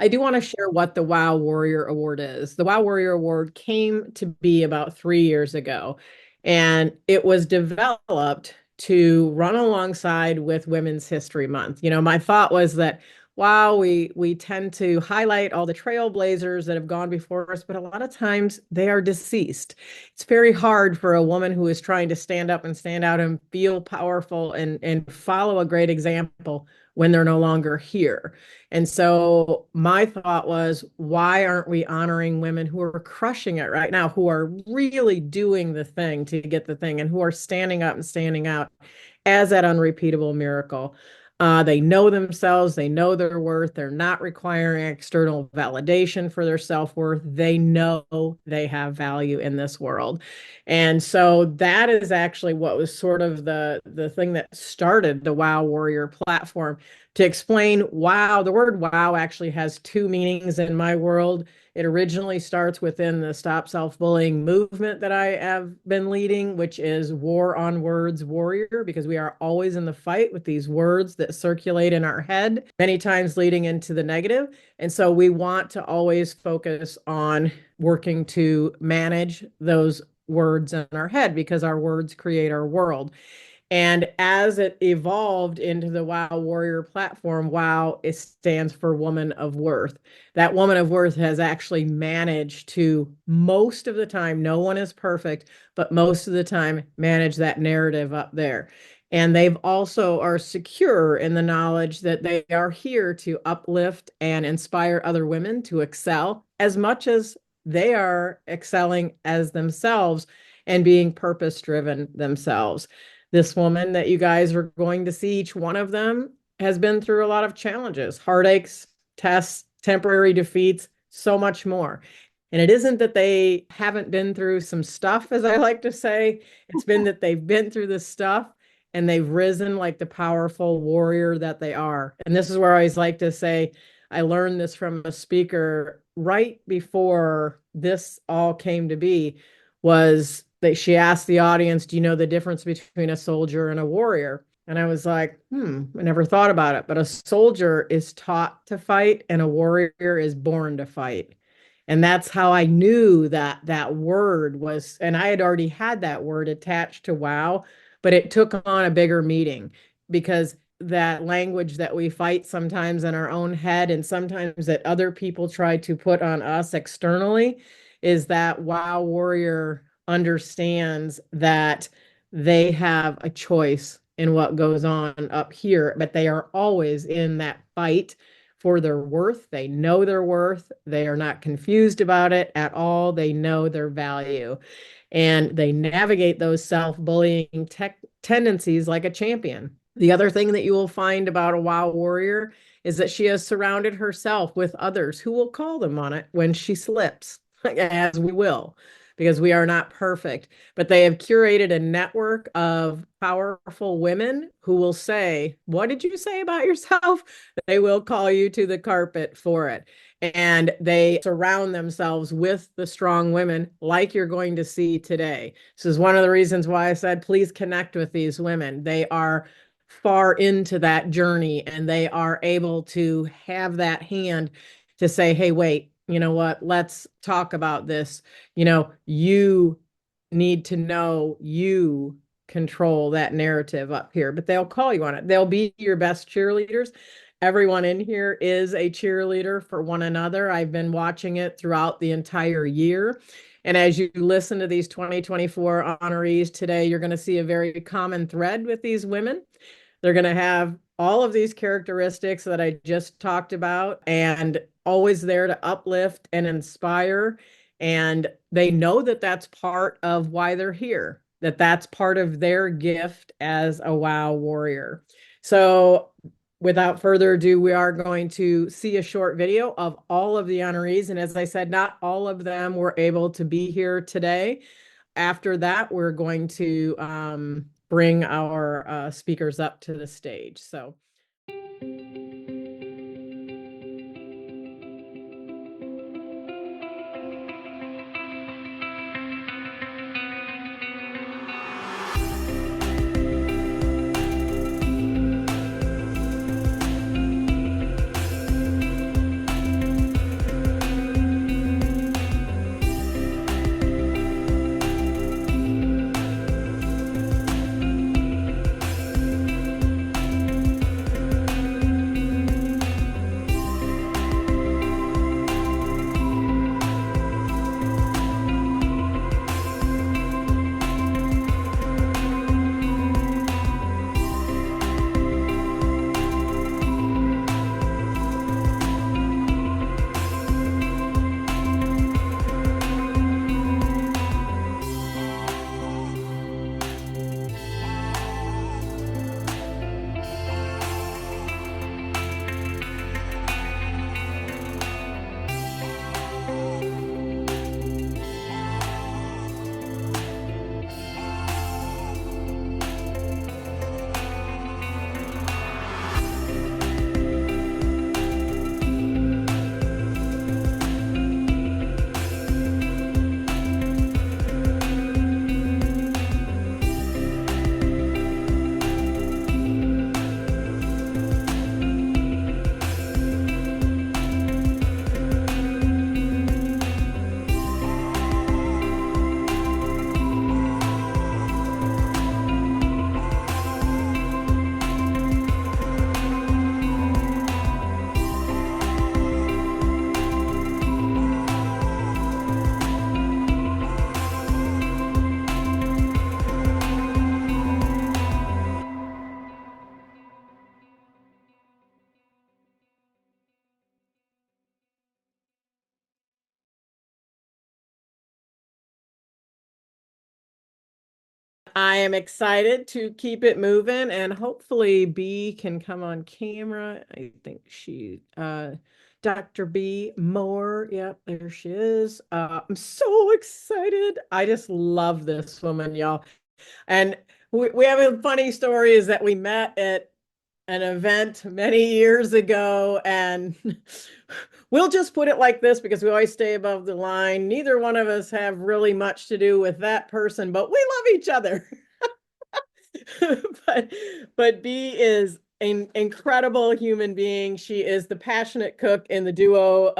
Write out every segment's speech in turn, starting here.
I do want to share what the Wow Warrior Award is. The Wow Warrior Award came to be about 3 years ago, and it was developed to run alongside with Women's History Month. My thought was that, wow, we tend to highlight all the trailblazers that have gone before us, but a lot of times they are deceased. It's very hard for a woman who is trying to stand up and stand out and feel powerful and follow a great example when they're no longer here. And so my thought was, why aren't we honoring women who are crushing it right now, who are really doing the thing to get the thing, and who are standing up and standing out as that unrepeatable miracle? They know themselves, they know their worth, they're not requiring external validation for their self-worth. They know they have value in this world. And so that is actually what was sort of the thing that started the Wow Warrior platform, to explain wow. The word wow actually has two meanings in my world. It originally starts within the Stop Self-Bullying movement that I have been leading, which is war on words warrior, because we are always in the fight with these words that circulate in our head, many times leading into the negative. And so we want to always focus on working to manage those words in our head, because our words create our world. And as it evolved into the Wow Warrior platform, Wow, it stands for Woman of Worth. That Woman of Worth has actually managed to, most of the time, no one is perfect, but most of the time, manage that narrative up there. And they've also are secure in the knowledge that they are here to uplift and inspire other women to excel as much as they are excelling as themselves and being purpose driven themselves. This woman that you guys are going to see, each one of them has been through a lot of challenges, heartaches, tests, temporary defeats, so much more. And it isn't that they haven't been through some stuff, as I like to say. It's been that they've been through this stuff and they've risen like the powerful warrior that they are. And this is where I always like to say, I learned this from a speaker right before this all came to be, was that she asked the audience, do you know the difference between a soldier and a warrior? And I was like, I never thought about it. But a soldier is taught to fight and a warrior is born to fight. And that's how I knew that that word was, and I had already had that word attached to wow, but it took on a bigger meaning, because that language that we fight sometimes in our own head and sometimes that other people try to put on us externally, is that wow warrior understands that they have a choice in what goes on up here, but they are always in that fight for their worth. They know their worth. They are not confused about it at all. They know their value, and they navigate those self-bullying tendencies like a champion. The other thing that you will find about a wow warrior is that she has surrounded herself with others who will call them on it when she slips, as we will, because we are not perfect. But they have curated a network of powerful women who will say, what did you say about yourself? They will call you to the carpet for it. And they surround themselves with the strong women like you're going to see today. This is one of the reasons why I said, please connect with these women. They are far into that journey and they are able to have that hand to say, hey, wait, you know what? Let's talk about this. You need to know you control that narrative up here, but they'll call you on it. They'll be your best cheerleaders. Everyone in here is a cheerleader for one another. I've been watching it throughout the entire year. And as you listen to these 2024 honorees today, you're going to see a very common thread with these women. They're going to have all of these characteristics that I just talked about, and always there to uplift and inspire. And they know that that's part of why they're here, that that's part of their gift as a wow warrior. So without further ado, we are going to see a short video of all of the honorees. And as I said, not all of them were able to be here today. After that, we're going to bring our speakers up to the stage. So. I am excited to keep it moving and hopefully B can come on camera. I think Dr. B Moore. Yep, there she is. I'm so excited. I just love this woman, y'all. And we have a funny story is that we met at an event many years ago, and we'll just put it like this because we always stay above the line. Neither one of us have really much to do with that person, but we love each other. but but B is an incredible human being. She is the passionate cook in the duo,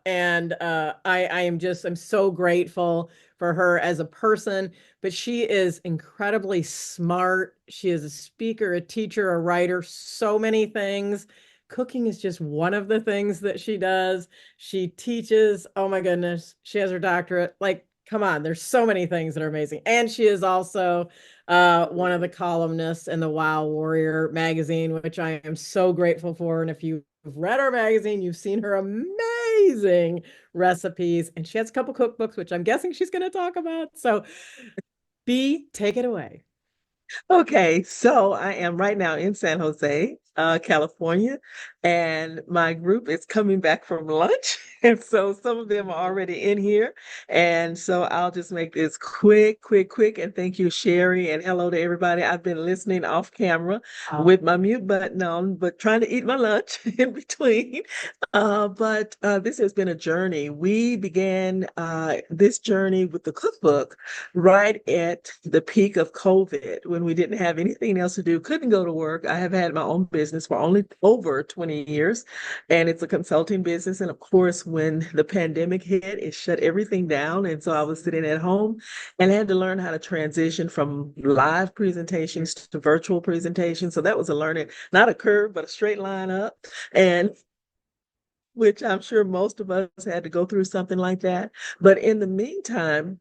and I'm so grateful for her as a person. But she is incredibly smart. She is a speaker, a teacher, a writer, so many things. Cooking is just one of the things that she does. She teaches. Oh my goodness, she has her doctorate. Like, come on, there's so many things that are amazing. And she is also one of the columnists in the Wow Warrior magazine, which I am so grateful for. And if you've read our magazine, you've seen her amazing recipes. And she has a couple cookbooks, which I'm guessing she's going to talk about. So, B, take it away. Okay, so I am right now in San Jose, California, and my group is coming back from lunch. And so some of them are already in here. And so I'll just make this quick, quick, quick. And thank you, Sherri, and hello to everybody. I've been listening off camera with my mute button on, but trying to eat my lunch in between. But this has been a journey. We began this journey with the cookbook right at the peak of COVID when we didn't have anything else to do, couldn't go to work. I have had my own business for only over 20 years, and it's a consulting business. And of course, when the pandemic hit, it shut everything down. And so I was sitting at home and had to learn how to transition from live presentations to virtual presentations. So that was a learning, not a curve, but a straight line up. And which I'm sure most of us had to go through something like that. But in the meantime,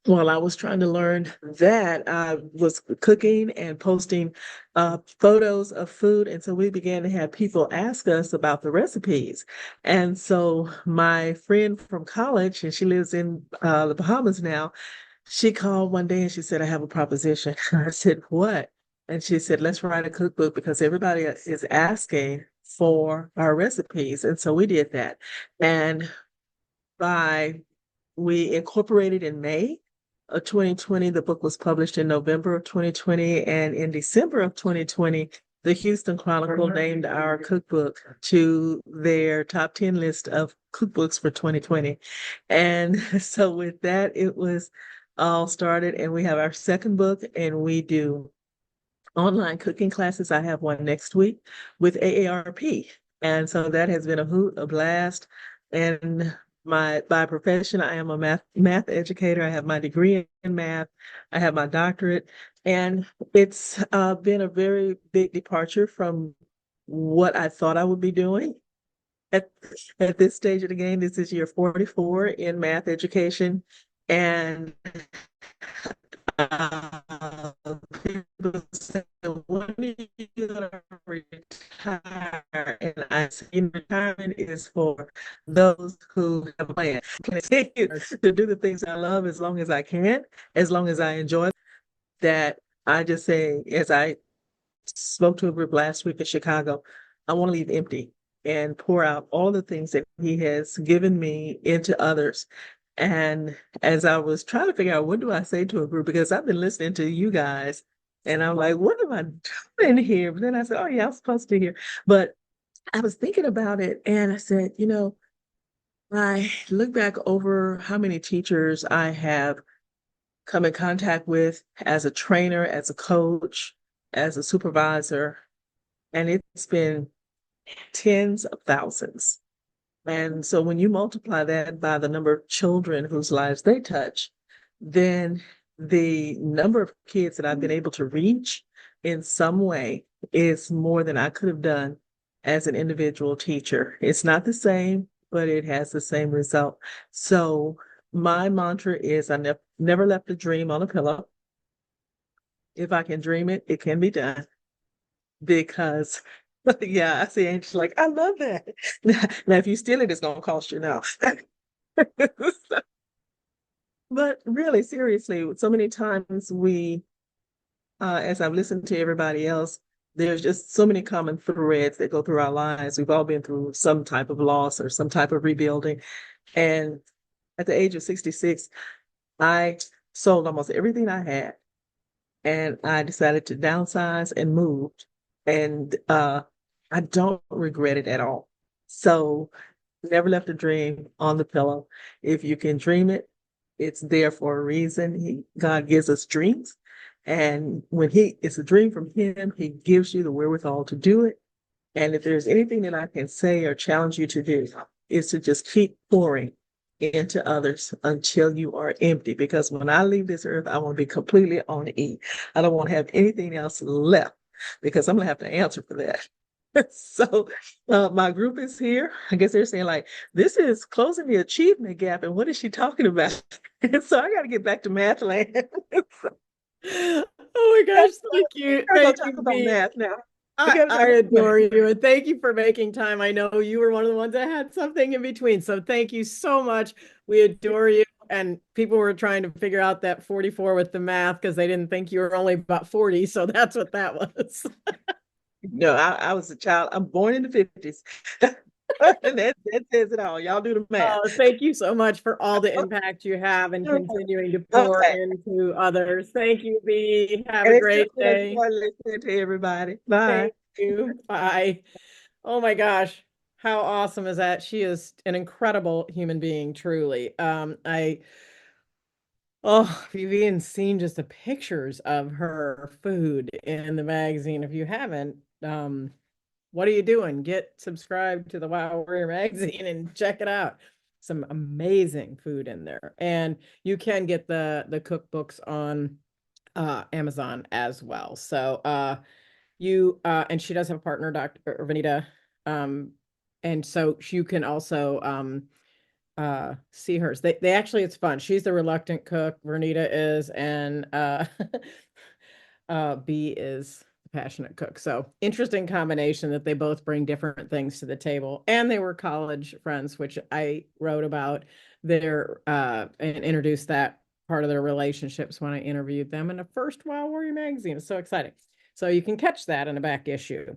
while I was trying to learn that, I was cooking and posting photos of food. And so we began to have people ask us about the recipes. And so my friend from college, and she lives in the Bahamas now, she called one day and she said, I have a proposition. I said, what? And she said, let's write a cookbook because everybody is asking for our recipes. And so we did that. And by we incorporated in May of 2020. The book was published in November of 2020. And in December of 2020, the Houston Chronicle named our cookbook to their top 10 list of cookbooks for 2020. And so with that, it was all started. And we have our second book, and we do online cooking classes. I have one next week with AARP. And so that has been a hoot, a blast. And my by profession, I am a math educator. I have my degree in math. I have my doctorate. And it's been a very big departure from what I thought I would be doing at, at this stage of the game. This is year 44 in math education. And uh, people say, when are you going to retire? And I say, retirement is for those who have a plan. I can continue to do the things I love as long as I can, as long as I enjoy that. I just say, as I spoke to a group last week in Chicago, I want to leave empty and pour out all the things that he has given me into others. And as I was trying to figure out what do I say to a group, because I've been listening to you guys and I'm like, what am I doing here? But then I said, oh yeah, I'm supposed to hear. But I was thinking about it and I said, I look back over how many teachers I have come in contact with as a trainer, as a coach, as a supervisor, and it's been tens of thousands. And so when you multiply that by the number of children whose lives they touch, then the number of kids that I've been able to reach in some way is more than I could have done as an individual teacher. It's not the same, but it has the same result. So my mantra is never left a dream on a pillow. If I can dream it, it can be done because yeah, I see Angel like, I love that. Now, if you steal it, it's gonna cost you now. But really, seriously, so many times we as I've listened to everybody else, there's just so many common threads that go through our lives. We've all been through some type of loss or some type of rebuilding. And at the age of 66, I sold almost everything I had and I decided to downsize and moved. And I don't regret it at all. So never left a dream on the pillow. If you can dream it, it's there for a reason. God gives us dreams. And when it's a dream from him, he gives you the wherewithal to do it. And if there's anything that I can say or challenge you to do, is to just keep pouring into others until you are empty. Because when I leave this earth, I want to be completely on E. I don't want to have anything else left because I'm going to have to answer for that. So my group is here. I guess they're saying like, this is closing the achievement gap. And what is she talking about? And so I got to get back to math land. So, Oh my gosh, thank you. I gotta Thank talk you, about B. math now. We gotta I talk about math. adore you and thank you for making time. I know you were one of the ones that had something in between. So thank you so much. We adore you. And people were trying to figure out that 44 with the math because they didn't think you were only about 40. So that's what that was. No, I was a child. I'm born in the 50s. And that says it all. Y'all do the math. Thank you so much for all the impact you have and continuing to pour Okay. into others. Thank you, B. Have And a it's just great been a day. joy listening to everybody. Bye. Thank you. Bye. Oh my gosh. How awesome is that? She is an incredible human being, truly. Oh, if you've even seen just the pictures of her food in the magazine, if you haven't, what are you doing? Get subscribed to the Wow Warrior magazine and check it out. Some amazing food in there. And you can get the cookbooks on Amazon as well. So you and she does have a partner, Dr. Vanita. Um, and so you can also see hers. They actually, it's fun. She's the reluctant cook, Vernita is, and B is the passionate cook. So interesting combination that they both bring different things to the table. And they were college friends, which I wrote about their and introduced that part of their relationships when I interviewed them in the first Wild Warrior magazine. It's so exciting. So you can catch that in the back issue.